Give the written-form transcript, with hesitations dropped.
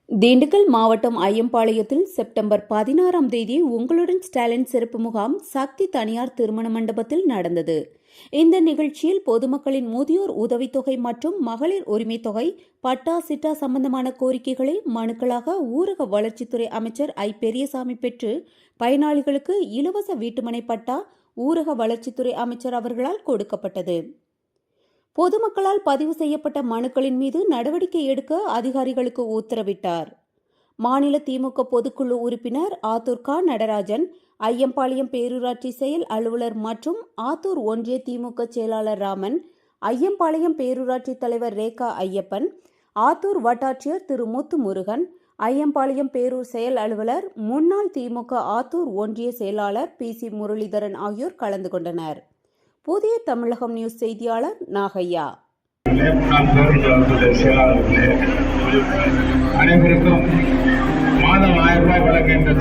திண்டுக்கல் மாவட்டம் ஐயம்பாளையத்தில் செப்டம்பர் 16ஆம் தேதி உங்களுடன் ஸ்டாலின் சிறப்பு முகாம் சக்தி தனியார் திருமண மண்டபத்தில் நடந்தது. இந்த நிகழ்ச்சியில் பொதுமக்களின் முதியோர் உதவித்தொகை மற்றும் மகளிர் உரிமை தொகை, பட்டா சிட்டா சம்பந்தமான கோரிக்கைகளை மனுக்களாக ஊரக வளர்ச்சித்துறை அமைச்சர் ஐ. பெரியசாமி பெற்று பயனாளிகளுக்கு இலவச வீட்டுமனை பட்டா ஊரக வளர்ச்சித்துறை அமைச்சர் அவர்களால் கொடுக்கப்பட்டது. பொதுமக்களால் பதிவு செய்யப்பட்ட மனுக்களின் மீது நடவடிக்கை எடுக்க அதிகாரிகளுக்கு உத்தரவிட்டார். மாநில திமுக பொதுக்குழு உறுப்பினர் ஆத்தூர் க. நடராஜன், ஐயம்பாளையம் பேரூராட்சி செயல் அலுவலர் மற்றும் ஆத்தூர் ஒன்றிய திமுக செயலாளர் ராமன், ஐயம்பாளையம் பேரூராட்சி தலைவர் ரேகா ஐயப்பன், ஆத்தூர் வட்டாட்சியர் திரு முத்து முருகன், ஐயம்பாளையம் பேரூர் செயல் அலுவலர், முன்னாள் திமுக ஆத்தூர் ஒன்றிய செயலாளர் பி. சி. முரளிதரன் ஆகியோர் கலந்து கொண்டனர். புதிய தமிழகம் நியூஸ் செய்தியாளர் நாகையா. அனைவருக்கும் மாதம் 1000 ரூபாய் வழங்குகின்ற